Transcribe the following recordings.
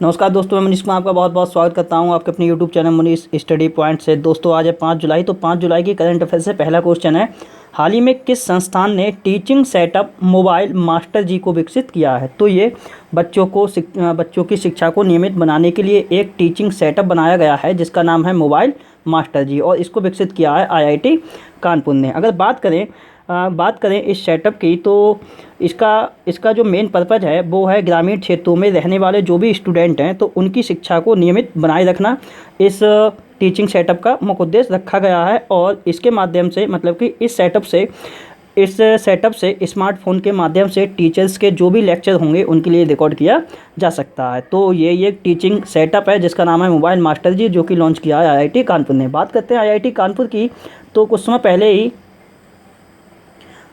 नमस्कार दोस्तों, मैं मनीष कुमार आपका बहुत बहुत स्वागत करता हूं आपके अपने YouTube channel Manish study point से। दोस्तों आज है 5 जुलाई, तो 5 जुलाई की करंट अफेयर से पहला क्वेश्चन है, हाल ही में किस संस्थान ने टीचिंग सेटअप मोबाइल मास्टर जी को विकसित किया है। तो ये बच्चों की शिक्षा को नियमित बनाने के लिए एक टीचिंग सेटअप बनाया गया है जिसका नाम है मोबाइल मास्टर जी, और इसको विकसित किया है आईआईटी कानपुर ने। अगर बात करें इस सेटअप की, तो इसका जो मेन पर्पज़ है वो है ग्रामीण क्षेत्रों में रहने वाले जो भी स्टूडेंट हैं तो उनकी शिक्षा को नियमित बनाए रखना। इस टीचिंग सेटअप का मुख्य उद्देश्य रखा गया है, और इसके माध्यम से मतलब कि इस सेटअप से स्मार्टफोन के माध्यम से टीचर्स के जो भी लेक्चर होंगे उनके लिए रिकॉर्ड किया जा सकता है। तो ये टीचिंग सेटअप है जिसका नाम है मोबाइल मास्टर जी, जो कि लॉन्च किया है आईआईटी कानपुर ने। बात करते हैं आईआईटी कानपुर की, तो कुछ समय पहले ही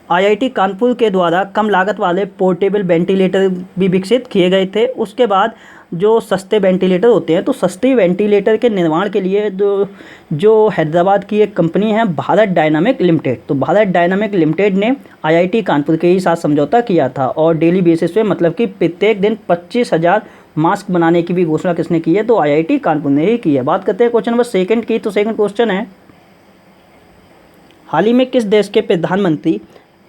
आईआईटी कानपुर के द्वारा कम लागत वाले पोर्टेबल वेंटिलेटर भी विकसित किए गए थे। उसके बाद जो सस्ते वेंटिलेटर होते हैं, तो सस्ते वेंटिलेटर के निर्माण के लिए जो हैदराबाद की एक कंपनी है भारत डायनामिक लिमिटेड, तो भारत डायनामिक लिमिटेड ने आईआईटी कानपुर के ही साथ समझौता किया था, और डेली बेसिस पे मतलब कि प्रत्येक दिन 25,000 मास्क बनाने की भी घोषणा किसने की है, तो आईआईटी कानपुर ने ही की है। बात करते हैं क्वेश्चन नंबर सेकंड की, तो सेकंड क्वेश्चन है, हाल ही में किस देश के प्रधानमंत्री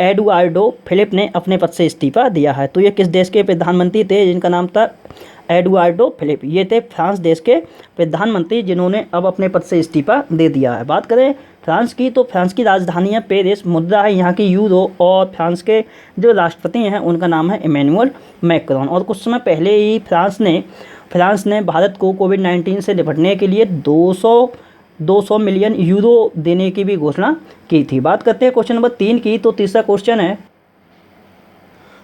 एडुआर्डो फिलिप ने अपने पद से इस्तीफा दिया है। तो ये किस देश के प्रधानमंत्री थे जिनका नाम था एडुआर्डो फिलिप। ये थे फ्रांस देश के प्रधानमंत्री जिन्होंने अब अपने पद से इस्तीफा दे दिया है। बात करें फ्रांस की, तो फ्रांस की राजधानी है पेरिस, मुद्रा है यहाँ की यूरो, और फ्रांस के जो राष्ट्रपति हैं उनका नाम है इमैनुअल मैक्रोन। और कुछ समय पहले ही फ्रांस ने भारत को कोविड-19 से निपटने के लिए 200 मिलियन यूरो देने की भी घोषणा की थी। बात करते हैं क्वेश्चन नंबर 3 की, तो तीसरा क्वेश्चन है,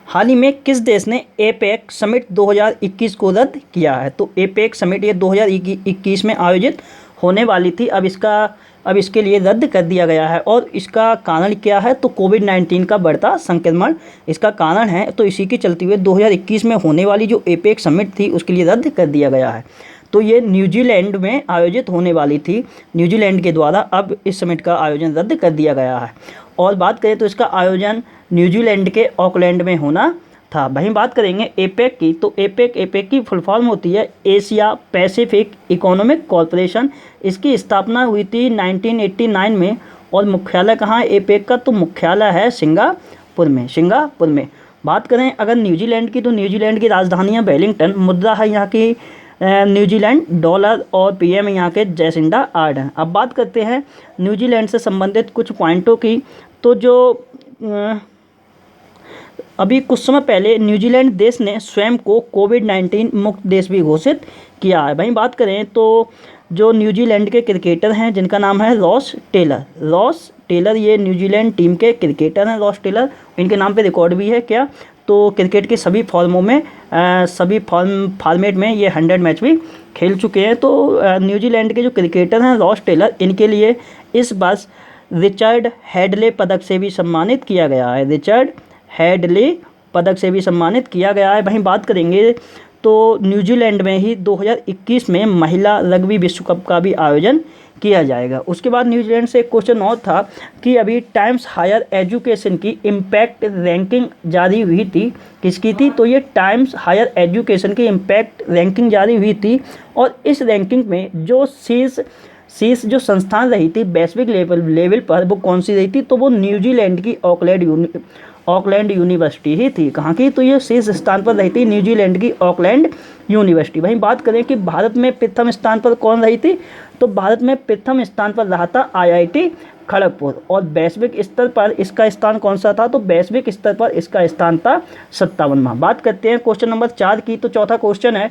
हाल ही में किस देश ने एपेक समिट 2021 को रद्द किया है। तो एपेक समिट ये 2021 में आयोजित होने वाली थी, अब इसके लिए रद्द कर दिया गया है। और इसका कारण क्या है, तो कोविड-19 का बढ़ता संक्रमण इसका कारण है। तो इसी के चलते हुए 2021 में होने वाली जो एपेक समिट थी उसके लिए रद्द कर दिया गया है। तो ये न्यूजीलैंड में आयोजित होने वाली थी, न्यूजीलैंड के द्वारा अब इस समिट का आयोजन रद्द कर दिया गया है। और बात करें तो इसका आयोजन न्यूजीलैंड के ऑकलैंड में होना था। वहीं बात करेंगे एपेक की, तो एपेक की फुल फॉर्म होती है एशिया पैसिफिक इकोनॉमिक कॉरपोरेशन। इसकी स्थापना हुई थी 1989 में, और मुख्यालय कहाँ है एपेक का, तो मुख्यालय है सिंगापुर में। बात करें अगर न्यूजीलैंड की, तो न्यूजीलैंड की राजधानी है वेलिंगटन, मुद्रा है यहाँ की न्यूजीलैंड डॉलर, और पीएम यहाँ के जैसिंडा आर्डर्न। अब बात करते हैं न्यूजीलैंड से संबंधित कुछ पॉइंटों की, तो जो अभी कुछ समय पहले न्यूजीलैंड देश ने स्वयं को कोविड-19 मुक्त देश भी घोषित किया है। वहीं बात करें तो जो न्यूजीलैंड के क्रिकेटर हैं जिनका नाम है रॉस टेलर, ये न्यूजीलैंड टीम के क्रिकेटर हैं रॉस टेलर। इनके नाम पे रिकॉर्ड भी है क्या, तो क्रिकेट के सभी फॉर्मेट में ये 100 मैच भी खेल चुके हैं। तो न्यूजीलैंड के जो क्रिकेटर हैं रॉस टेलर, इनके लिए इस बार रिचर्ड हेडले पदक से भी सम्मानित किया गया है। वहीं बात करेंगे तो न्यूजीलैंड में ही 2021 में महिला रग्बी विश्व कप का भी आयोजन किया जाएगा। उसके बाद न्यूजीलैंड से एक क्वेश्चन और था कि अभी टाइम्स हायर एजुकेशन की इम्पैक्ट रैंकिंग जारी हुई थी, किसकी थी, तो ये टाइम्स हायर एजुकेशन की इम्पैक्ट रैंकिंग जारी हुई थी। और इस रैंकिंग में जो शीर्ष जो संस्थान रही थी वैश्विक लेवल पर, वो कौन सी रही थी, तो वो न्यूजीलैंड की ऑकलैंड यूनिवर्सिटी ही थी। कहाँ की, तो ये शीर्ष स्थान पर रही थी न्यूजीलैंड की ऑकलैंड यूनिवर्सिटी। वहीं बात करें कि भारत में प्रथम स्थान पर कौन रही थी, तो भारत में प्रथम स्थान पर रहा था आईआईटी खड़गपुर। और वैश्विक स्तर पर इसका स्थान कौन सा था, तो वैश्विक स्तर पर इसका स्थान था 57वां। बात करते हैं क्वेश्चन नंबर 4 की, तो चौथा क्वेश्चन है,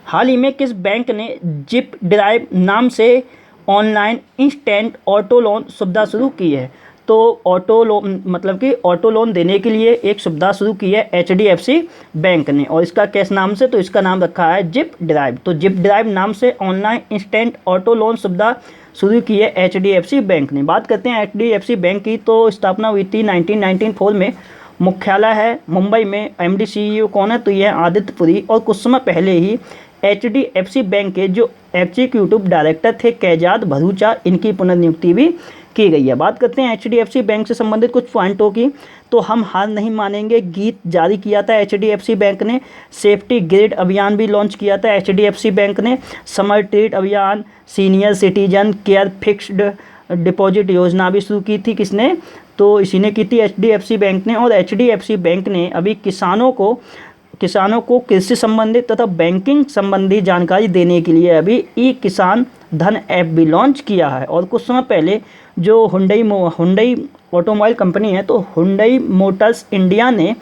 हाल ही में किस बैंक ने जिप ड्राइव नाम से ऑनलाइन इंस्टेंट ऑटो लोन सुविधा शुरू की है। तो ऑटो लोन देने के लिए एक सुविधा शुरू की है एचडीएफसी बैंक ने, और इसका किस नाम से, तो इसका नाम रखा है जिप ड्राइव। तो जिप ड्राइव नाम से ऑनलाइन इंस्टेंट ऑटो लोन सुविधा शुरू की है एचडीएफसी बैंक ने। बात करते हैं एचडीएफसी बैंक की, तो स्थापना हुई थी 1994 में, मुख्यालय है मुंबई में, एमडी सीईओ कौन है, तो यह आदित्य पुरी। और कुछ समय पहले ही एचडीएफसी बैंक के जो एग्जीक्यूटिव डायरेक्टर थे कैजाद भरूचा, इनकी पुनर्नियुक्ति भी की गई है। बात करते हैं HDFC बैंक से संबंधित कुछ पॉइंटों की, तो हम हार नहीं मानेंगे गीत जारी किया था HDFC बैंक ने। सेफ्टी ग्रिड अभियान भी लॉन्च किया था HDFC बैंक ने। समर ट्रीट अभियान, senior citizen care fixed deposit योजना भी शुरू की थी। किसने? तो इसी ने की थी, HDFC बैंक ने। और HDFC बैंक ने अभी किसानों को कृषि संबंधित तथा बैंकिंग संबंधी जानकारी देने के लिए अभी ई किसान धन ऐप भी लॉन्च किया है। और कुछ समय पहले जो हुंडई ऑटोमोबाइल कंपनी है, तो हुंडई मोटर्स इंडिया ने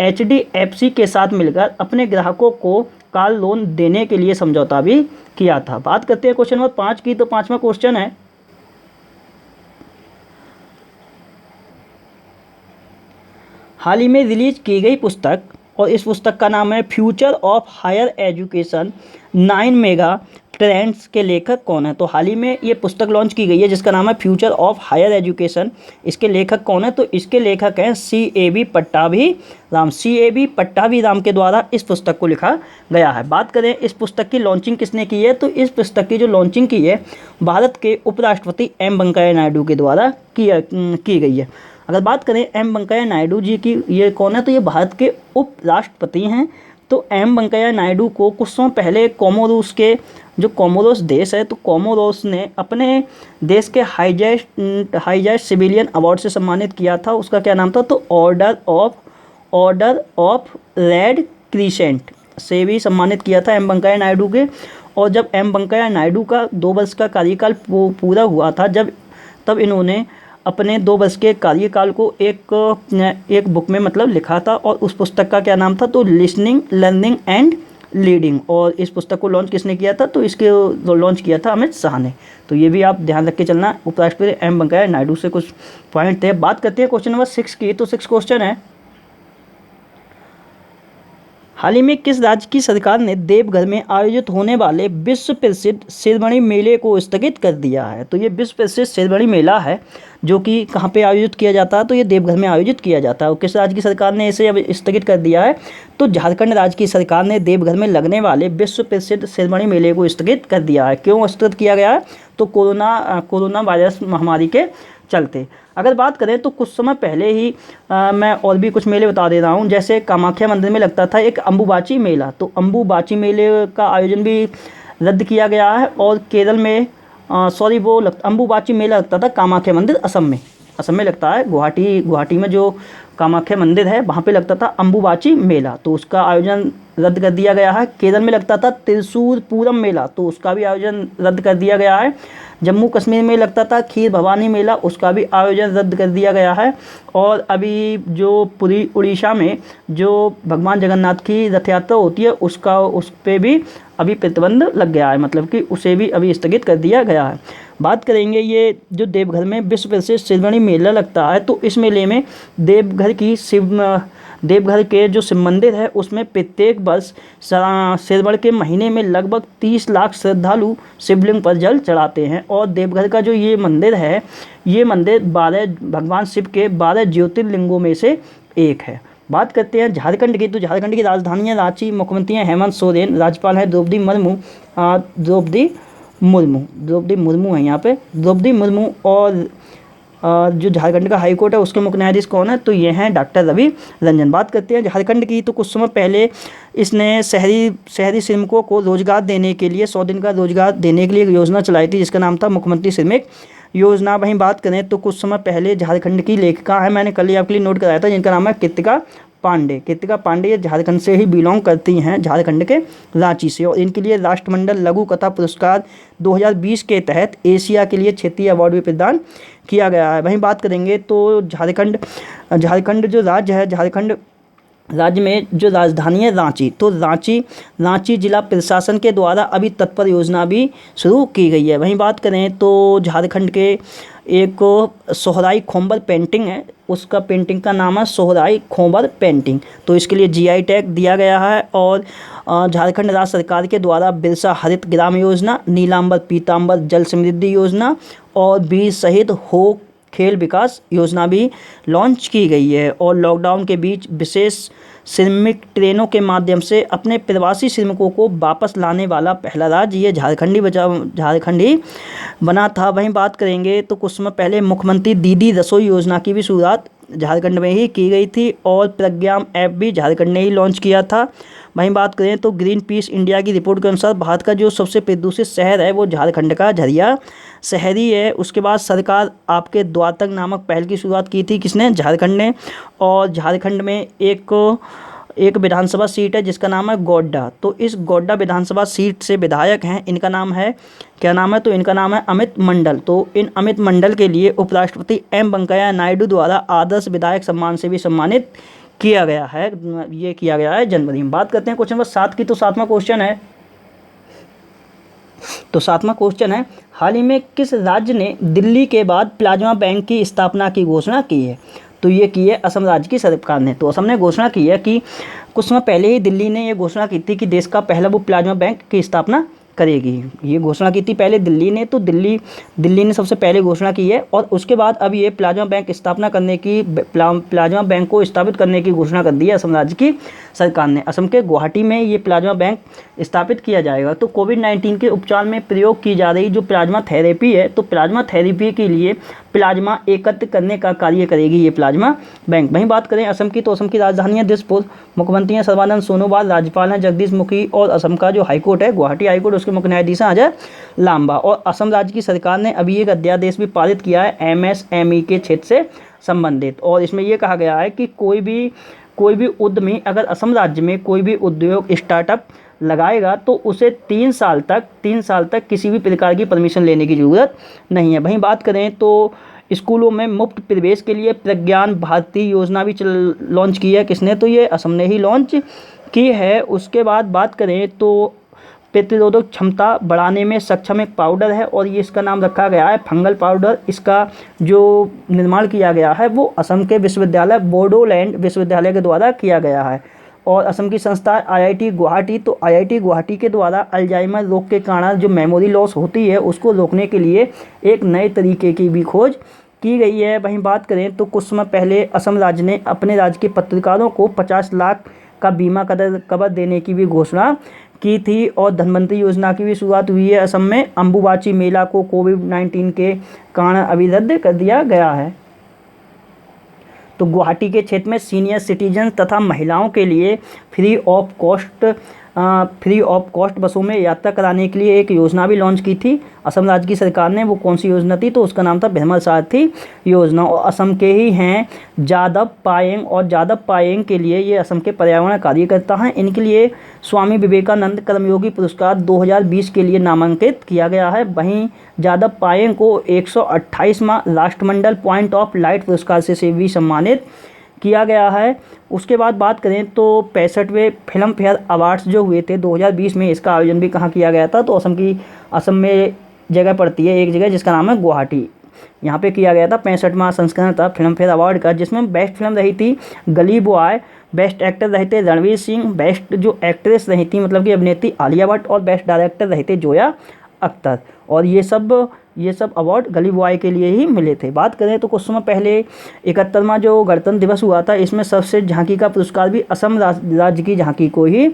HDFC के साथ मिलकर अपने ग्राहकों को कार लोन देने के लिए समझौता भी किया था। बात करते हैं क्वेश्चन नंबर 5 की, तो 5वां क्वेश्चन है, हाल ही में रिलीज की गई पुस्तक, और इस पुस्तक का नाम है future of higher education 9 mega trends के लेखक कौन है? तो हाल ही में ये पुस्तक लॉन्च की गई है जिसका नाम है फ्यूचर ऑफ हायर एजुकेशन। इसके लेखक कौन है? तो इसके लेखक हैं CAB पट्टाभी राम के द्वारा इस पुस्तक को लिखा गया है। बात करें इस पुस्तक की लॉन्चिंग किसने की है, तो इस पुस्तक की जो लॉन्चिंग की है भारत के उपराष्ट्रपति M वेंकैया नायडू के द्वारा की गई है। अगर बात करें M वेंकैया नायडू जी की, ये कौन है? तो ये भारत के उपराष्ट्रपति हैं। तो M वेंकैया नायडू को कुछ समय पहले कोमोरोस देश है, तो कोमोरोस ने अपने देश के हाईजेस्ट सिविलियन अवार्ड से सम्मानित किया था। उसका क्या नाम था? तो ऑर्डर ऑफ रेड क्रिसेंट से भी सम्मानित किया था M वेंकैया नायडू के। और जब M वेंकैया नायडू का 2 वर्ष का कार्यकाल पूरा हुआ था, तब इन्होंने अपने 2 वर्ष के कार्यकाल को एक बुक में मतलब लिखा था, और उस पुस्तक का क्या नाम था? तो लिसनिंग, लर्निंग एंड लीडिंग। और इस पुस्तक को लॉन्च किसने किया था? तो इसके लॉन्च किया था अमित शाह ने। तो ये भी आप ध्यान रख के चलना, उपराष्ट्रपति M वेंकैया नायडू से कुछ पॉइंट थे। बात करते हैं क्वेश्चन नंबर 6 की, तो 6 क्वेश्चन है, हाल ही में किस राज्य की सरकार ने देवघर में आयोजित होने वाले विश्व प्रसिद्ध सिरमणि मेले को स्थगित कर दिया है? तो ये विश्व प्रसिद्ध सिरमणि मेला है जो कि कहाँ पे आयोजित किया जाता है? तो ये देवघर में आयोजित किया जाता है। और किस राज्य की सरकार ने इसे अब स्थगित कर दिया है? तो झारखंड राज्य की सरकार ने देवघर में लगने वाले विश्व प्रसिद्ध सिरमणि मेले को स्थगित कर दिया है। क्यों स्थगित किया गया है? तो कोरोना वायरस महामारी के चलते। अगर बात करें तो कुछ समय पहले ही मैं और भी कुछ मेले बता दे रहा हूँ। जैसे कामाख्या मंदिर में लगता था एक अम्बुबाची मेला, तो अम्बुबाची मेले का आयोजन भी रद्द किया गया है। और केरल में अम्बुबाची मेला लगता था कामाख्या मंदिर असम में लगता है। गुवाहाटी में जो कामाख्या मंदिर है वहाँ पे लगता था अम्बुबाची मेला, तो उसका आयोजन रद्द कर दिया गया है। केरल में लगता था त्रिशूर पूरम मेला, तो उसका भी आयोजन रद्द कर दिया गया है। जम्मू कश्मीर में लगता था खीर भवानी मेला, उसका भी आयोजन रद्द कर दिया गया है। और अभी जो पूरी उड़ीसा में जो भगवान जगन्नाथ की रथ यात्रा होती है उस पर भी अभी प्रतिबंध लग गया है, मतलब कि उसे भी अभी स्थगित कर दिया गया है। बात करेंगे ये जो देवघर में विश्व प्रसिद्ध सिरमणि मेला लगता है, तो इस मेले में देवघर के जो शिव मंदिर है उसमें प्रत्येक वर्ष श्रावण के महीने में लगभग 30 लाख श्रद्धालु शिवलिंग पर जल चढ़ाते हैं। और देवघर का जो ये मंदिर है, ये मंदिर भगवान शिव के 12 ज्योतिर्लिंगों में से एक है। बात करते हैं झारखंड की, तो झारखंड की राजधानी है रांची, मुख्यमंत्री हैं हेमंत सोरेन, राज्यपाल है द्रौपदी मुर्मू है यहाँ पे द्रौपदी मुर्मू। और जो झारखंड का हाई कोर्ट है उसके मुख्य न्यायाधीश कौन है? तो ये हैं डॉक्टर रवि रंजन। बात करते हैं झारखंड की, तो कुछ समय पहले इसने शहरी श्रमिकों को रोजगार देने के लिए 100 दिन का रोजगार देने के लिए एक योजना चलाई थी जिसका नाम था मुख्यमंत्री श्रमिक योजना। वहीं बात करें तो कुछ समय पहले झारखंड की लेखिका है, मैंने कल ही आपके लिए नोट कराया था, जिनका नाम है कृतिका पांडे। ये झारखंड से ही बिलोंग करती हैं, झारखंड के रांची से। और इनके लिए राष्ट्रमंडल लघु कथा पुरस्कार 2020 के तहत एशिया के लिए क्षेत्रीय अवार्ड भी प्रदान किया गया है। वहीं बात करेंगे तो झारखंड जो राज्य है, झारखंड राज्य में जो राजधानी है रांची, तो रांची जिला प्रशासन के द्वारा अभी तत्पर योजना भी शुरू की गई है। वहीं बात करें तो झारखंड के एक सोहराई खोंबर पेंटिंग है, उसका पेंटिंग का नाम है सोहराई खोंबर पेंटिंग, तो इसके लिए GI टैग दिया गया है। और झारखंड राज्य सरकार के द्वारा बिरसा हरित ग्राम योजना, नीलांबर पीतांबर जल समृद्धि योजना और वीर शहीद हो खेल विकास योजना भी लॉन्च की गई है। और लॉकडाउन के बीच विशेष श्रमिक ट्रेनों के माध्यम से अपने प्रवासी श्रमिकों को वापस लाने वाला पहला राज्य ये झारखंड ही बना था। वहीं बात करेंगे तो कुछ समय पहले मुख्यमंत्री दीदी रसोई योजना की भी शुरुआत झारखंड में ही की गई थी और प्रज्ञाम ऐप भी झारखंड ने ही लॉन्च किया था। वहीं बात करें तो ग्रीन पीस इंडिया की रिपोर्ट के अनुसार भारत का जो सबसे प्रदूषित शहर है वो झारखंड का झरिया शहरी है। उसके बाद सरकार आपके द्वार तक नामक पहल की शुरुआत की थी किसने? झारखंड ने। और झारखंड में एक विधानसभा सीट है जिसका नाम है गोड्डा। तो इस गोड्डा विधानसभा सीट से विधायक हैं, इनका नाम है, क्या नाम है? तो इनका नाम है अमित मंडल। तो इन अमित मंडल के लिए उपराष्ट्रपति एम वेंकैया नायडू द्वारा आदर्श विधायक सम्मान से भी सम्मानित किया गया है। ये किया गया है जनवरी में। बात करते हैं क्वेश्चन नंबर 7 की। तो सातवां क्वेश्चन है हाल ही में किस राज्य ने दिल्ली के बाद प्लाज्मा बैंक की स्थापना की घोषणा की है? तो ये की है असम राज्य की सरकार ने। तो असम ने घोषणा की है कि कुछ समय पहले ही दिल्ली ने ये घोषणा की थी कि देश का पहला वो प्लाज्मा बैंक की स्थापना करेगी। ये घोषणा की थी पहले दिल्ली ने। तो दिल्ली ने सबसे पहले घोषणा की है और उसके बाद अब ये प्लाज्मा बैंक प्लाज्मा बैंक को स्थापित करने की घोषणा कर दी है असम राज्य की सरकार ने। असम के गुवाहाटी में ये प्लाज्मा बैंक स्थापित किया जाएगा। तो कोविड-19 के उपचार में प्रयोग की जा रही जो प्लाज्मा थेरेपी है, तो प्लाज्मा थेरेपी के लिए प्लाज्मा एकत्र करने का कार्य करेगी ये प्लाज्मा बैंक। वहीं बात करें असम की, तो असम की राजधानी है दिसपुर, मुख्यमंत्री हैं सर्बानंद सोनोवाल, राज्यपाल हैं जगदीश मुखी और असम का जो हाईकोर्ट है गुवाहाटी हाईकोर्ट उसके मुख्य न्यायाधीश हैं अजय लांबा। और असम राज्य की सरकार ने अभी एक अध्यादेश भी पारित किया है MSME के क्षेत्र से संबंधित। और इसमें यह कहा गया है कि कोई भी उद्यमी अगर असम राज्य में कोई भी उद्योग स्टार्टअप लगाएगा तो उसे 3 साल तक किसी भी प्रकार की परमिशन लेने की ज़रूरत नहीं है। वहीं बात करें तो स्कूलों में मुफ्त प्रवेश के लिए प्रज्ञान भारती योजना भी लॉन्च की है किसने? तो ये असम ने ही लॉन्च की है। उसके बाद बात करें तो प्रतिरोधक क्षमता बढ़ाने में सक्षम एक पाउडर है और ये इसका नाम रखा गया है फंगल पाउडर। इसका जो निर्माण किया गया है वो असम के विश्वविद्यालय बोडोलैंड विश्वविद्यालय के द्वारा किया गया है। और असम की संस्था IIT गुवाहाटी, तो IIT गुवाहाटी के द्वारा अल्जाइमर रोग के कारण जो मेमोरी लॉस होती है उसको रोकने के लिए एक नए तरीके की भी खोज की गई है। वहीं बात करें तो कुछ समय पहले असम राज्य ने अपने राज्य के पत्रकारों को 50 लाख का बीमा कवर देने की भी घोषणा की थी। और धनवंतरी योजना की भी शुरुआत हुई है असम में। अम्बुबाची मेला को कोविड-19 के कारण अभी रद्द कर दिया गया है। तो गुवाहाटी के क्षेत्र में सीनियर सिटीजन तथा महिलाओं के लिए फ्री ऑफ कॉस्ट बसों में यात्रा कराने के लिए एक योजना भी लॉन्च की थी असम राज्य की सरकार ने। वो कौन सी योजना थी? तो उसका नाम था भ्रमर सारथी योजना। और असम के ही हैं जादव पायेंग, और जादव पायेंग के लिए ये असम के पर्यावरण कार्यकर्ता हैं। इनके लिए स्वामी विवेकानंद कर्मयोगी पुरस्कार 2020 के लिए नामांकित किया गया है। वहीं जादव पायेंग को 128वां राष्ट्रमंडल पॉइंट ऑफ लाइट पुरस्कार से भी सम्मानित किया गया है। उसके बाद बात करें तो 65वें फिल्म फेयर अवार्ड्स जो हुए थे 2020 में, इसका आयोजन भी कहाँ किया गया था? तो असम में जगह पड़ती है एक जगह जिसका नाम है गुवाहाटी। यहाँ पे किया गया था 65वां संस्करण था फिल्म फेयर अवार्ड का, जिसमें बेस्ट फिल्म रही थी गली बॉय, बेस्ट एक्टर रहे थे रणवीर सिंह, बेस्ट जो एक्ट्रेस रही थी मतलब कि अभिनेत्री आलिया भट्ट, और बेस्ट डायरेक्टर रहे थे जोया अख्तर। और ये सब अवार्ड गली बॉय के लिए ही मिले थे। बात करें तो कुछ समय पहले 71वां जो गणतंत्र दिवस हुआ था, इसमें सर्वश्रेष्ठ झांकी का पुरस्कार भी असम राज्य की झांकी को ही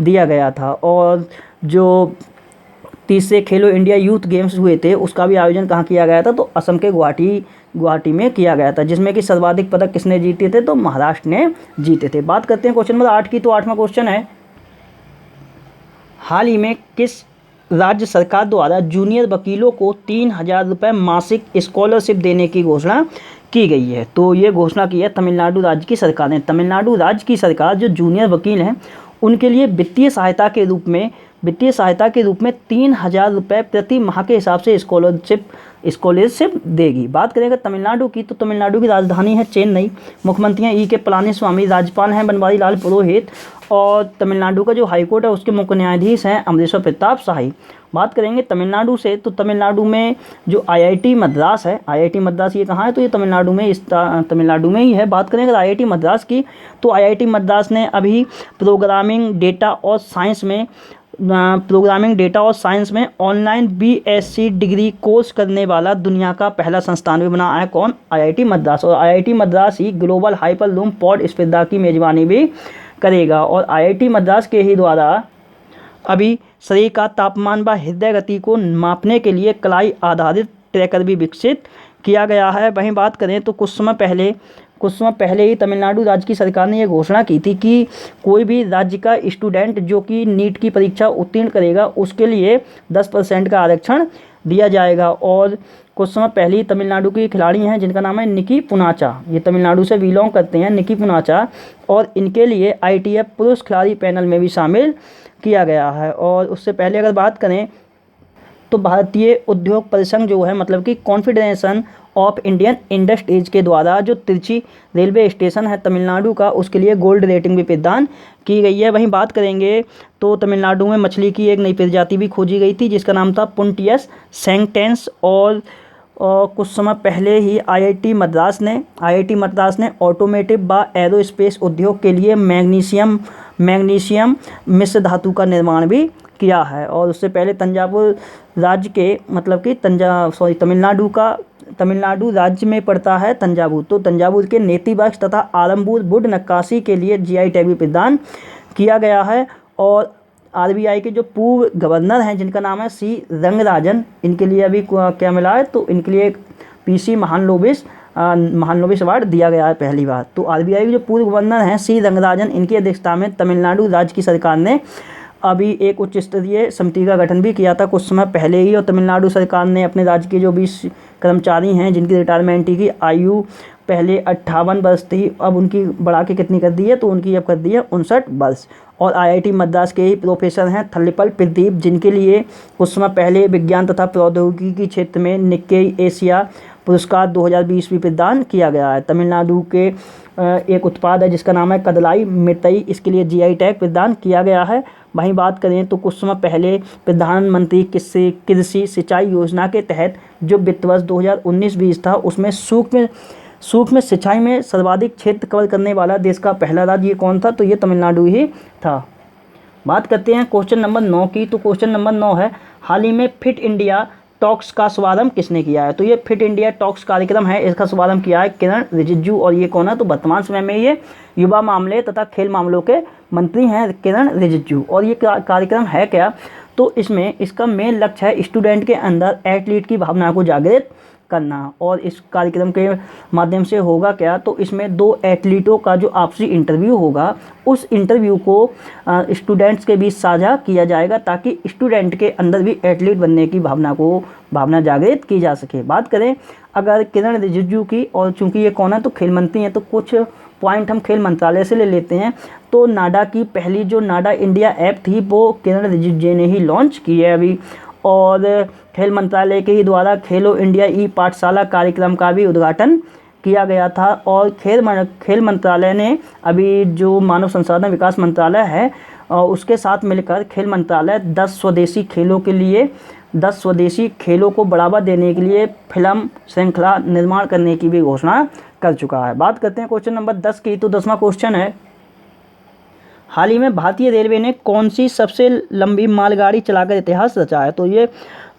दिया गया था। और जो 30 खेलो इंडिया यूथ गेम्स हुए थे उसका भी आयोजन कहाँ किया गया था? तो असम के गुवाहाटी में किया गया था, जिसमें कि सर्वाधिक पदक किसने जीते थे? तो महाराष्ट्र ने जीते थे। बात करते हैं क्वेश्चन नंबर 8 की। तो 8वां क्वेश्चन है हाल ही में किस राज्य सरकार द्वारा जूनियर वकीलों को 3000 रुपये मासिक स्कॉलरशिप देने की घोषणा की गई है? तो ये घोषणा की है तमिलनाडु राज्य की सरकार ने। तमिलनाडु राज्य की सरकार जो जूनियर वकील हैं उनके लिए वित्तीय सहायता के रूप में 3000 रुपये प्रति माह के हिसाब से स्कॉलरशिप देगी। बात करें अगर तमिलनाडु की, तो तमिलनाडु की राजधानी है चेन्नई, मुख्यमंत्री हैं E.K. पलानीस्वामी, राज्यपाल हैं बनवारी लाल पुरोहित, और तमिलनाडु का जो हाईकोर्ट है उसके मुख्य न्यायाधीश हैं अमरेश्वर प्रताप शाही। बात करेंगे तमिलनाडु से, तो तमिलनाडु में जो IIT मद्रास है, IIT मद्रास ये कहाँ है? तो ये तमिलनाडु में ही है। बात करें अगर IIT मद्रास की, तो IIT मद्रास ने अभी प्रोग्रामिंग, डेटा और साइंस में प्रोग्रामिंग, डेटा और साइंस में ऑनलाइन बीएससी डिग्री कोर्स करने वाला दुनिया का पहला संस्थान भी बना है कौन? आईआईटी मद्रास। और आईआईटी मद्रास ही ग्लोबल हाइपरलूम पॉड स्पर्धा की मेजबानी भी करेगा। और आईआईटी मद्रास के ही द्वारा अभी शरीर का तापमान व हृदय गति को मापने के लिए कलाई आधारित ट्रैकर भी विकसित किया गया है। वहीं बात करें तो कुछ समय पहले ही तमिलनाडु राज्य की सरकार ने यह घोषणा की थी कि कोई भी राज्य का स्टूडेंट जो कि नीट की परीक्षा उत्तीर्ण करेगा उसके लिए 10% का आरक्षण दिया जाएगा। और कुछ समय पहले ही तमिलनाडु की खिलाड़ी हैं जिनका नाम है निकी पूनाचा, ये तमिलनाडु से बिलोंग करते हैं, निकी पूनाचा, और इनके लिए आईटीएफ पुरुष खिलाड़ी पैनल में भी शामिल किया गया है। और उससे पहले अगर बात करें तो भारतीय उद्योग परिसंघ जो है, मतलब कि कॉन्फेडरेशन ऑफ इंडियन इंडस्ट्रीज के द्वारा जो तिरची रेलवे स्टेशन है तमिलनाडु का, उसके लिए गोल्ड रेटिंग भी प्रदान की गई है। वहीं बात करेंगे तो तमिलनाडु में मछली की एक नई प्रजाति भी खोजी गई थी जिसका नाम था पुंटियस सैंक्टेंस। और कुछ समय पहले ही आईआईटी मद्रास ने ऑटोमेटिव व एरोस्पेस उद्योग के लिए मैग्नीशियम मिश्र धातु का निर्माण भी किया है। और उससे पहले तंजावुर राज्य के, मतलब कि तमिलनाडु राज्य में पड़ता है तंजावुर, तो तंजावुर के नेति बॉक्स तथा आलमपुर वुड नक्काशी के लिए जीआई टैग भी प्रदान किया गया है। और आरबीआई के जो पूर्व गवर्नर हैं जिनका नाम है सी रंगराजन, इनके लिए अभी क्या मिला है, तो इनके लिए पीसी महालनोबिस अवार्ड दिया गया है पहली बार। तो आरबीआई के जो पूर्व गवर्नर हैं सी रंगराजन, इनकी अध्यक्षता में तमिलनाडु राज्य की सरकार ने अभी एक उच्च स्तरीय समिति का गठन भी किया था कुछ समय पहले ही। और तमिलनाडु सरकार ने अपने राज्य के जो 20 कर्मचारी हैं जिनकी रिटायरमेंट की आयु पहले 58 वर्ष थी, अब उनकी बढ़ा के कितनी कर दी है, तो उनकी अब कर दी है 59 वर्ष। और आईआईटी मद्रास के ही प्रोफेसर हैं थल्लीपल प्रदीप, जिनके लिए कुछ समय पहले विज्ञान तथा प्रौद्योगिकी के क्षेत्र में निक्केई एशिया पुरस्कार 2020 भी प्रदान किया गया है। तमिलनाडु के एक उत्पाद है जिसका नाम है कदलाई मिर्तई, इसके लिए जीआई टैग प्रदान किया गया है। वहीं बात करें तो कुछ समय पहले प्रधानमंत्री कृषि सिंचाई योजना के तहत जो वित्त वर्ष 2019-20 था उसमें सूक्ष्म सिंचाई में सर्वाधिक क्षेत्र कवर करने वाला देश का पहला राज्य ये कौन था, तो ये तमिलनाडु ही था। बात करते हैं क्वेश्चन नंबर 9 की। तो क्वेश्चन नंबर 9 है, हाल ही में फिट इंडिया टॉक्स का शुभारंभ किसने किया है? तो ये फिट इंडिया टॉक्स कार्यक्रम है, इसका शुभारंभ किया है किरण रिजिजू। और ये कौन है, तो वर्तमान समय में ये युवा मामले तथा खेल मामलों के मंत्री हैं किरण रिजिजू। और ये कार्यक्रम है क्या, तो इसका मेन लक्ष्य है स्टूडेंट के अंदर एथलीट की भावना को जागृत करना। और इस कार्यक्रम के माध्यम से होगा क्या, तो इसमें 2 एथलीटों का जो आपसी इंटरव्यू होगा, उस इंटरव्यू को स्टूडेंट्स के बीच साझा किया जाएगा ताकि स्टूडेंट के अंदर भी एथलीट बनने की भावना जागृत की जा सके। बात करें अगर किरण रिजिजू की, और चूंकि ये कौन है, तो खेल मंत्री हैं, तो कुछ पॉइंट हम खेल मंत्रालय से ले लेते हैं। तो नाडा की पहली जो नाडा इंडिया ऐप थी वो किरण रिजिजू ने ही लॉन्च की है अभी। और खेल मंत्रालय के ही द्वारा खेलो इंडिया ई पाठशाला कार्यक्रम का भी उद्घाटन किया गया था। और खेल मंत्रालय ने अभी जो मानव संसाधन विकास मंत्रालय है उसके साथ मिलकर खेल मंत्रालय 10 स्वदेशी खेलों को बढ़ावा देने के लिए फिल्म श्रृंखला निर्माण करने की भी घोषणा कर चुका है। बात करते हैं क्वेश्चन नंबर 10 की। तो 10वां क्वेश्चन है, हाल ही में भारतीय रेलवे ने कौन सी सबसे लंबी मालगाड़ी चलाकर इतिहास रचा है? तो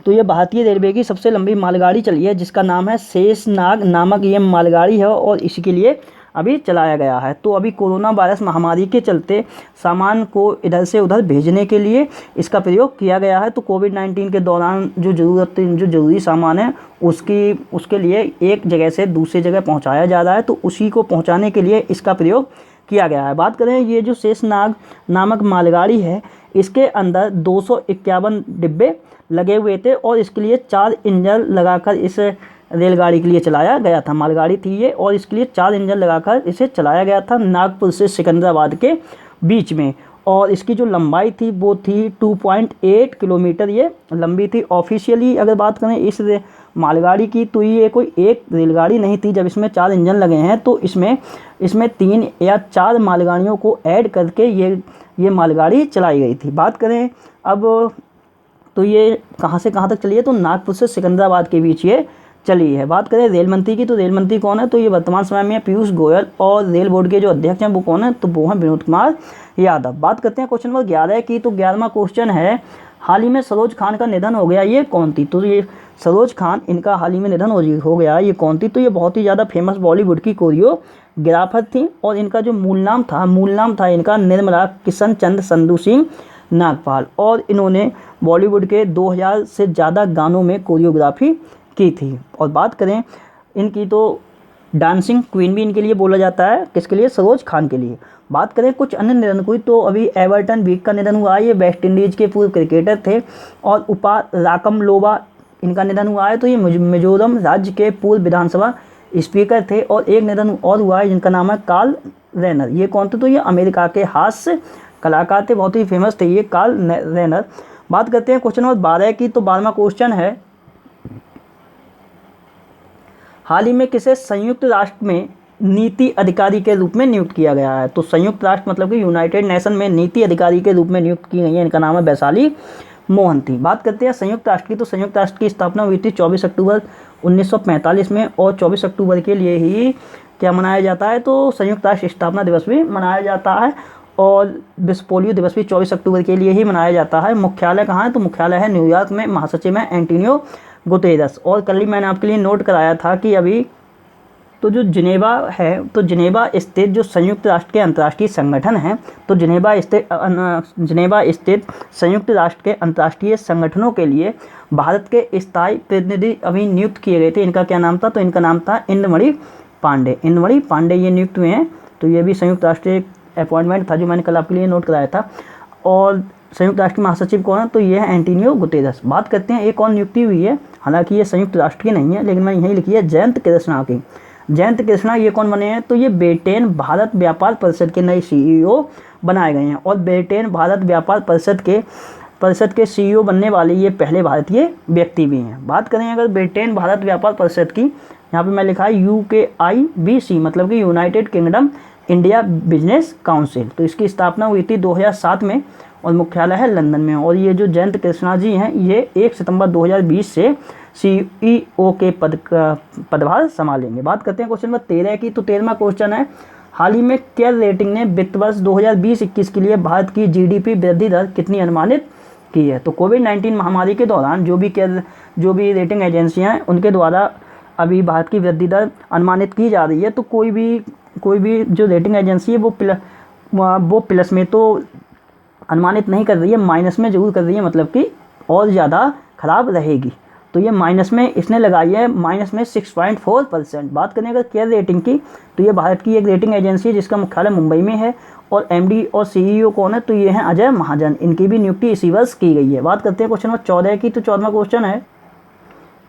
ये भारतीय रेलवे की सबसे लंबी मालगाड़ी चली है जिसका नाम है शेषनाग नामक ये मालगाड़ी है, और इसके लिए अभी चलाया गया है। तो अभी कोरोना वायरस महामारी के चलते सामान को इधर से उधर भेजने के लिए इसका प्रयोग किया गया है। तो कोविड-19 के दौरान जो ज़रूरी सामान है उसके लिए एक जगह से दूसरी जगह पहुंचाया जा रहा है, तो उसी को पहुंचाने के लिए इसका प्रयोग किया गया है। बात करें ये जो शेषनाग नामक मालगाड़ी है, इसके अंदर 251 डिब्बे लगे हुए थे और इसके लिए 4 इंजन लगाकर इस रेलगाड़ी के लिए चलाया गया था। मालगाड़ी थी ये, और इसके लिए 4 इंजन लगाकर इसे चलाया गया था नागपुर से सिकंदराबाद के बीच में। और इसकी जो लंबाई थी वो थी 2.8 किलोमीटर ये लंबी थी। ऑफिशियली अगर बात करें इस मालगाड़ी की, तो ये कोई एक रेलगाड़ी नहीं थी। जब इसमें 4 इंजन लगे हैं तो इसमें 3 या 4 मालगाड़ियों को ऐड करके ये मालगाड़ी चलाई गई थी। बात करें अब तो ये कहाँ से कहाँ तक चली है, तो नागपुर से सिकंदराबाद के बीच ये चली है। बात करें रेल मंत्री की, तो रेल मंत्री कौन है, तो ये वर्तमान समय में पीयूष गोयल, और रेल बोर्ड के जो अध्यक्ष हैं वो कौन है, तो वो हैं विनोद कुमार यादव। बात करते हैं क्वेश्चन नंबर 11 की, तो 11वां क्वेश्चन है, हाल ही में सरोज खान का निधन हो गया, ये कौन थी। तो ये सरोज खान, इनका हाल ही में निधन हो गया, ये कौन थी, तो ये बहुत ही ज़्यादा फेमस बॉलीवुड की कोरियोग्राफर थी, और इनका जो मूल नाम था इनका निर्मला किशन चंद्र संधू सिंह नागपाल, और इन्होंने बॉलीवुड के 2000 से ज़्यादा गानों में कोरियोग्राफी की थी। और बात करें इनकी, तो डांसिंग क्वीन भी इनके लिए बोला जाता है, किसके लिए, सरोज खान के लिए। बात करें कुछ अन्य निधन हुई, तो अभी एवर्टन वीक का निधन हुआ है, ये वेस्ट इंडीज़ के पूर्व क्रिकेटर थे, और उपा राकमलोवा इनका निधन हुआ है, तो ये मिजोरम राज्य के पूर्व विधानसभा स्पीकर थे। और एक निधन और हुआ है जिनका नाम है कार्ल रेनर, ये कौन थे, तो ये अमेरिका के हास्य कलाकार थे, बहुत ही फेमस थे ये कार्ल रेनर। बात करते हैं क्वेश्चन नंबर 12 की, तो 12वां क्वेश्चन है, हाल ही में किसे संयुक्त राष्ट्र में नीति अधिकारी के रूप में नियुक्त किया गया है। तो संयुक्त राष्ट्र मतलब कि यूनाइटेड नेशन में नीति अधिकारी के रूप में नियुक्त की गई है, इनका नाम है वैशाली मोहंती। बात करते हैं संयुक्त राष्ट्र की, तो संयुक्त राष्ट्र की स्थापना हुई थी 24 अक्टूबर 1945 में, और 24 अक्टूबर के लिए ही क्या मनाया जाता है, तो संयुक्त राष्ट्र स्थापना दिवस भी मनाया जाता है, और विश्व पोलियो दिवस भी 24 अक्टूबर के लिए ही मनाया जाता है। मुख्यालय कहाँ है, तो मुख्यालय है न्यूयॉर्क में, महासचिव है एंटोनियो गुतेरस। और कल ही मैंने आपके लिए नोट कराया था कि अभी तो जो जिनेवा है, तो जिनेवा स्थित जो संयुक्त राष्ट्र के अंतर्राष्ट्रीय संगठन हैं, तो जिनेवा स्थित संयुक्त राष्ट्र के अंतर्राष्ट्रीय संगठनों के लिए भारत के स्थायी प्रतिनिधि अभी नियुक्त किए गए थे। इनका क्या नाम था, तो इनका नाम था इंद्रमणि पांडे ये नियुक्त हुए हैं। तो ये भी संयुक्त राष्ट्र अपॉइंटमेंट था जो मैंने कल आपके लिए नोट कराया था। और संयुक्त राष्ट्र के महासचिव कौन है, तो ये है एंटोनियो गुतेरस। बात करते हैं एक और नियुक्ति हुई है, हालांकि ये संयुक्त राष्ट्र की नहीं है, लेकिन मैंने यही लिखी है जयंत कृष्णा की। जयंत कृष्णा ये कौन बने हैं, तो ये ब्रिटेन भारत व्यापार परिषद के नए CEO बनाए गए हैं, और ब्रिटेन भारत व्यापार परिषद के CEO बनने वाले ये पहले भारतीय व्यक्ति भी हैं। बात करें अगर ब्रिटेन भारत व्यापार परिषद की, यहाँ पे मैं लिखा है UKIBC, मतलब कि United kingdom India business council. तो इसकी स्थापना हुई थी 2007 में, और मुख्यालय है लंदन में। और ये जो जयंत कृष्णा जी हैं, ये 1 सितंबर 2020 से CEO के पदभार संभालेंगे। बात करते हैं क्वेश्चन नंबर 13 की, तो 13वां क्वेश्चन है, हाल ही में केयर रेटिंग ने वित्त वर्ष 2020-21 के लिए भारत की GDP वृद्धि दर कितनी अनुमानित की है। तो कोविड-19 महामारी के दौरान जो भी रेटिंग एजेंसियां हैं उनके द्वारा अभी भारत की वृद्धि दर अनुमानित की जा रही है। तो कोई भी जो रेटिंग एजेंसी है वो प्लस में तो अनुमानित नहीं कर रही है, माइनस में जरूर कर रही है, मतलब कि और ज़्यादा खराब रहेगी। तो ये माइनस में इसने लगाई है, माइनस में 6.4%। बात करें अगर केयर रेटिंग की, तो ये भारत की एक रेटिंग एजेंसी है जिसका मुख्यालय मुंबई में है, और MD और CEO कौन है, तो ये हैं अजय महाजन। इनकी भी नियुक्ति इसी वर्ष की गई है। बात करते हैं क्वेश्चन नंबर 14 की, तो 14वां क्वेश्चन है,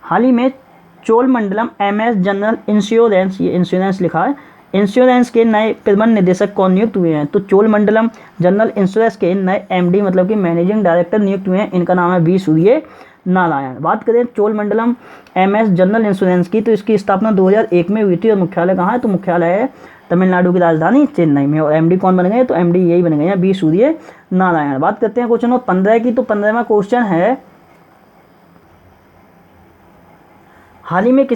हाल ही में चोलमंडलम MS जनरल इंश्योरेंस, ये इंश्योरेंस लिखा है, इंश्योरेंस के नए प्रबंध निदेशक कौन नियुक्त हुए हैं। तो चोलमंडलम जनरल इंश्योरेंस के नए MD मतलब कि मैनेजिंग डायरेक्टर नियुक्त हुए हैं, इनका नाम है V सूर्य नारायण। बात करें चोलमंडलम MS जनरल इंश्योरेंस की, तो इसकी स्थापना 2001 में हुई थी, और मुख्यालय कहाँ है, तो मुख्यालय है तमिलनाडु की राजधानी चेन्नई में। और MD कौन बन गए, तो MD यही बन गए हैं, V सूर्य नारायण। बात करते हैं क्वेश्चन नंबर 15 की, तो 15वां क्वेश्चन है, हाल ही में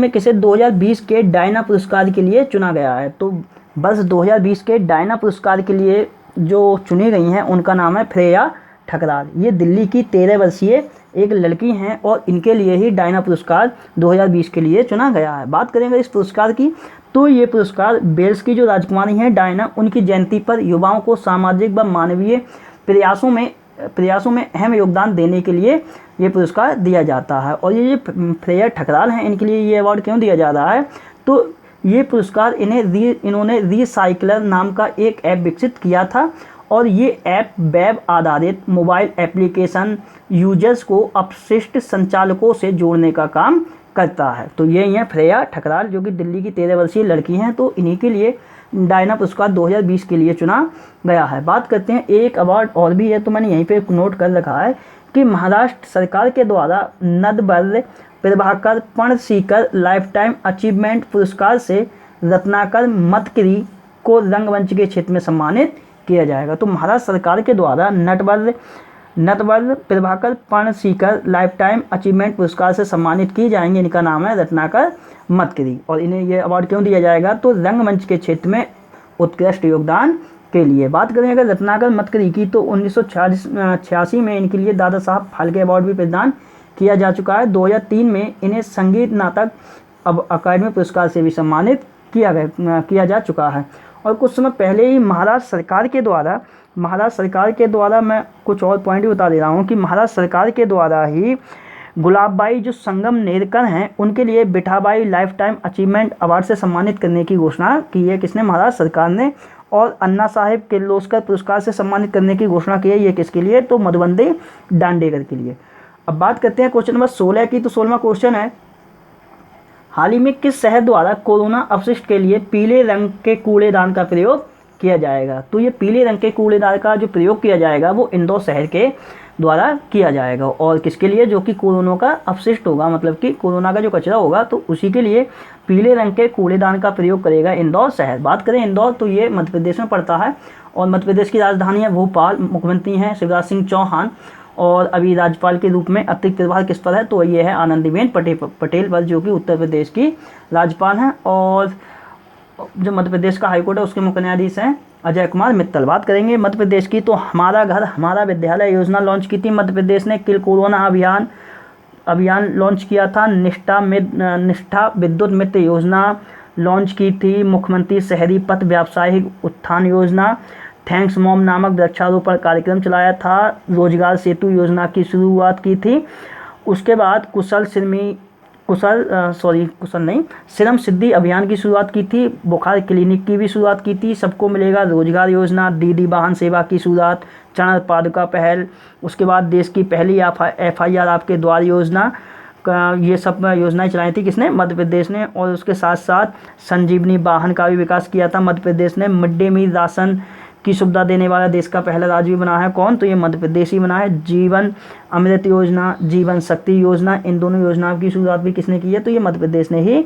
किसे 2020 के डायना पुरस्कार के लिए चुना गया है। तो बस 2020 के डायना पुरस्कार के लिए जो चुनी गई हैं उनका नाम है फ्रेया ठकराल। ये दिल्ली की 13 वर्षीय एक लड़की हैं, और इनके लिए ही डायना पुरस्कार 2020 के लिए चुना गया है। बात करेंगे इस पुरस्कार की, तो ये पुरस्कार वेल्स की जो राजकुमारी हैं डायना, उनकी जयंती पर युवाओं को सामाजिक व मानवीय प्रयासों में अहम योगदान देने के लिए ये पुरस्कार दिया जाता है। और ये फ्रेया ठकराल हैं, इनके लिए ये अवार्ड क्यों दिया जा रहा है, तो ये पुरस्कार इन्होंने रीसाइक्लर नाम का एक ऐप विकसित किया था, और ये ऐप वेब आधारित मोबाइल एप्लीकेशन यूजर्स को अपशिष्ट संचालकों से जोड़ने का काम करता है। तो ये हैं फ्रेया ठकराल, जो कि दिल्ली की 13 वर्षीय लड़की हैं। तो इन्हीं के लिए डायना पुरस्कार 2020 के लिए चुना गया है। बात करते हैं एक अवार्ड और भी है, तो मैंने यहीं पे नोट कर रखा है कि महाराष्ट्र सरकार के द्वारा नदबर्र Prabhakar Parnasikar lifetime achievement पुरस्कार से रत्नाकर मतकरी को रंगमंच के क्षेत्र में सम्मानित किया जाएगा। तो महाराष्ट्र सरकार के द्वारा Natwar Prabhakar Parnasikar lifetime achievement पुरस्कार से सम्मानित की जाएंगे। इनका नाम है रत्नाकर मतकरी। और इन्हें ये अवार्ड क्यों दिया जाएगा? तो रंगमंच के क्षेत्र में उत्कृष्ट योगदान के लिए। बात करें अगर रत्नाकर मतकरी की तो 1986 में इनके लिए दादा साहब फाल्के अवार्ड भी प्रदान किया जा चुका है। 2003 में इन्हें संगीत नाटक अकादमी पुरस्कार से भी सम्मानित किया जा चुका है। और कुछ समय पहले ही महाराष्ट्र सरकार के द्वारा मैं कुछ और पॉइंट भी बता दे रहा हूँ कि महाराष्ट्र सरकार के द्वारा ही गुलाबबाई जो संगम नेरकर हैं उनके लिए बिठाबाई लाइफ टाइम अचीवमेंट अवार्ड से सम्मानित करने की घोषणा की है। किसने? महाराष्ट्र सरकार ने। और अन्ना साहेब किर्लोस्कर पुरस्कार से सम्मानित करने की घोषणा की है। ये किसके लिए? तो मधुबंदी दांडेकर के लिए। अब बात करते हैं क्वेश्चन नंबर 16 की। तो 16वां क्वेश्चन है, हाल ही में किस शहर द्वारा कोरोना अपशिष्ट के लिए पीले रंग के कूड़ेदान का प्रयोग किया जाएगा? तो ये पीले रंग के कूड़ेदान का जो प्रयोग किया जाएगा वो इंदौर शहर के द्वारा किया जाएगा। और किसके लिए? जो कि कोरोना का अपशिष्ट होगा, मतलब कि कोरोना का जो कचरा होगा तो उसी के लिए पीले रंग के कूड़ेदान का प्रयोग करेगा इंदौर शहर। बात करें इंदौर तो ये मध्य प्रदेश में पड़ता है और मध्य प्रदेश की राजधानी है भोपाल। मुख्यमंत्री हैं शिवराज सिंह चौहान और अभी राज्यपाल के रूप में अतिरिक्त प्रभार किस पर है? तो ये है आनंदीबेन पटेल पर, जो कि उत्तर प्रदेश की राज्यपाल हैं। और जो मध्य प्रदेश का हाईकोर्ट है उसके मुख्य न्यायाधीश हैं अजय कुमार मित्तल। बात करेंगे मध्य प्रदेश की तो हमारा घर हमारा विद्यालय योजना लॉन्च की थी मध्य प्रदेश ने। किल कोरोना अभियान लॉन्च किया था। निष्ठा विद्युत मित्र योजना लॉन्च की थी। मुख्यमंत्री शहरी पथ व्यावसायिक उत्थान योजना। थैंक्स मॉम नामक वृक्षारोपण कार्यक्रम चलाया था। रोजगार सेतु योजना की शुरुआत की थी। उसके बाद श्रम सिद्धि अभियान की शुरुआत की थी। बुखार क्लिनिक की भी शुरुआत की थी। सबको मिलेगा रोजगार योजना। दीदी वाहन सेवा की शुरुआत। चरण पादुका पहल। उसके बाद देश की पहली FIR आपके द्वार योजना ये सब योजनाएं चलाई थी। किसने? मध्य प्रदेश ने। और उसके साथ साथ संजीवनी वाहन का भी विकास किया था मध्य प्रदेश ने। मिड डे मील राशन की सुविधा देने वाला देश का पहला राज्य भी बना है। कौन? तो ये मध्य प्रदेश ही बना है। जीवन अमृत योजना, जीवन शक्ति योजना, इन दोनों योजनाओं की शुरुआत भी किसने की है? तो ये मध्य प्रदेश ने ही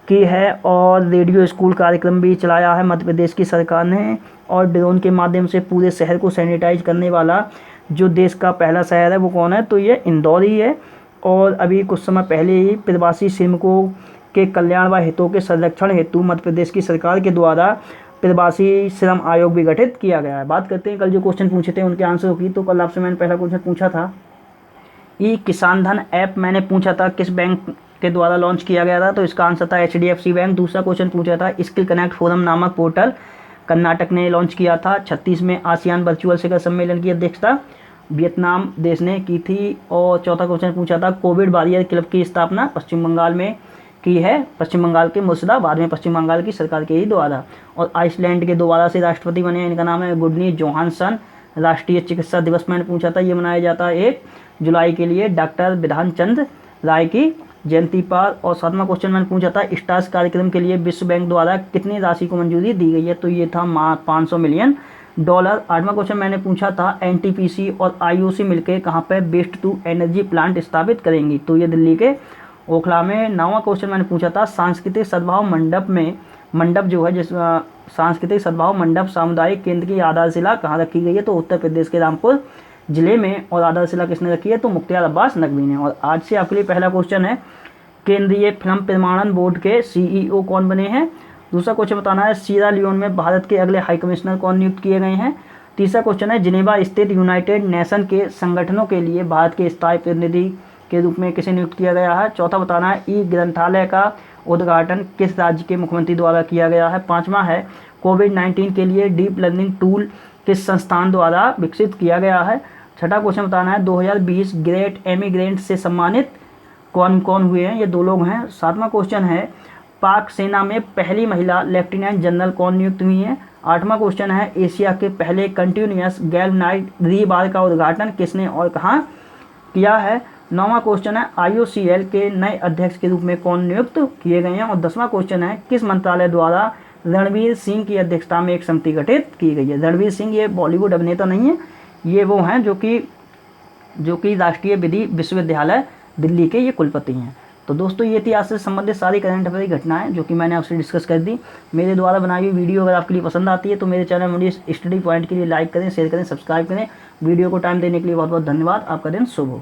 की है। और रेडियो स्कूल कार्यक्रम भी चलाया है मध्य प्रदेश की सरकार ने। और ड्रोन के माध्यम से पूरे शहर को सैनिटाइज करने वाला जो देश का पहला शहर है वो कौन है? तो ये इंदौर ही है। और अभी कुछ समय पहले ही प्रवासी श्रमिकों के कल्याण व हितों के संरक्षण हेतु मध्य प्रदेश की सरकार के द्वारा प्रवासी श्रम आयोग भी गठित किया गया है। बात करते हैं कल जो क्वेश्चन पूछे थे उनके आंसर की। तो कल आपसे मैंने पहला क्वेश्चन पूछा था, ई किसान धन ऐप मैंने पूछा था किस बैंक के द्वारा लॉन्च किया गया था? तो इसका आंसर था HDFC बैंक। दूसरा क्वेश्चन पूछा था, स्किल कनेक्ट फोरम नामक पोर्टल कर्नाटक ने लॉन्च किया था। 36 में आसियान वर्चुअल शिखर सम्मेलन की अध्यक्षता वियतनाम देश ने की थी। और चौथा क्वेश्चन पूछा था, कोविड वॉरियर क्लब की स्थापना पश्चिम बंगाल में की है। पश्चिम बंगाल के मुर्शिदाबाद में पश्चिम बंगाल की सरकार के ही द्वारा। और आइसलैंड के दोबारा से राष्ट्रपति बने, इनका नाम है गुडनी जोहानसन। राष्ट्रीय चिकित्सा दिवस मैंने पूछा था, ये मनाया जाता है 1 जुलाई के लिए डॉक्टर विधान चंद्र राय की जयंती पर। और 7वां क्वेश्चन मैंने पूछा था, स्टार्स कार्यक्रम के लिए विश्व बैंक द्वारा कितनी राशि को मंजूरी दी गई है? तो ये था $500 मिलियन। 8वां क्वेश्चन मैंने पूछा था, NTPC और IOC मिलकर कहाँ पर वेस्ट टू एनर्जी प्लांट स्थापित करेंगी? तो ये दिल्ली के ओखला में। 9वां क्वेश्चन मैंने पूछा था, सांस्कृतिक सद्भाव मंडप जो है जिस सांस्कृतिक सद्भाव मंडप सामुदायिक केंद्र की आधारशिला कहाँ रखी गई है? तो उत्तर प्रदेश के रामपुर जिले में। और आधारशिला किसने रखी है? तो मुख्तार अब्बास नकवी ने। और आज से आपके लिए पहला क्वेश्चन है, केंद्रीय फिल्म प्रमाणन बोर्ड के CEO कौन बने हैं? दूसरा क्वेश्चन बताना है, सीरा लियोन में भारत के अगले हाई कमिश्नर कौन नियुक्त किए गए हैं? तीसरा क्वेश्चन है, जिनेवा स्थित यूनाइटेड नेशन के संगठनों के लिए भारत के स्थायी प्रतिनिधि के रूप में किसे नियुक्त किया गया है? चौथा बताना है, ई ग्रंथालय का उद्घाटन किस राज्य के मुख्यमंत्री द्वारा किया गया है? 5वां है, कोविड-19 के लिए डीप लर्निंग टूल किस संस्थान द्वारा विकसित किया गया है? छठा क्वेश्चन बताना है, 2020 ग्रेट एमिग्रेंट से सम्मानित कौन कौन हुए हैं? ये 2 लोग हैं। 7वां क्वेश्चन है, पाक सेना में पहली महिला लेफ्टिनेंट जनरल कौन नियुक्त हुई है? 8वां क्वेश्चन है, एशिया के पहले कंटिन्यूअस गैल्वनाइज्ड रीबार का उद्घाटन किसने और कहाँ किया है? 9वां क्वेश्चन है, IOCL के नए अध्यक्ष के रूप में कौन नियुक्त किए गए हैं? और 10वां क्वेश्चन है, किस मंत्रालय द्वारा रणवीर सिंह की अध्यक्षता में एक समिति गठित की गई है? रणवीर सिंह ये बॉलीवुड अभिनेता नहीं है, ये वो हैं जो कि राष्ट्रीय विधि विश्वविद्यालय दिल्ली के ये कुलपति हैं। तो दोस्तों ये थी आज से संबंधित सारी करंट अफेयर की घटनाएं जो कि मैंने आपसे डिस्कस कर दी। मेरे द्वारा बनाई हुई वीडियो अगर आपके लिए पसंद आती है तो मेरे चैनल मुझे स्टडी पॉइंट के लिए लाइक करें, शेयर करें, सब्सक्राइब करें। वीडियो को टाइम देने के लिए बहुत बहुत धन्यवाद। आपका दिन शुभ हो।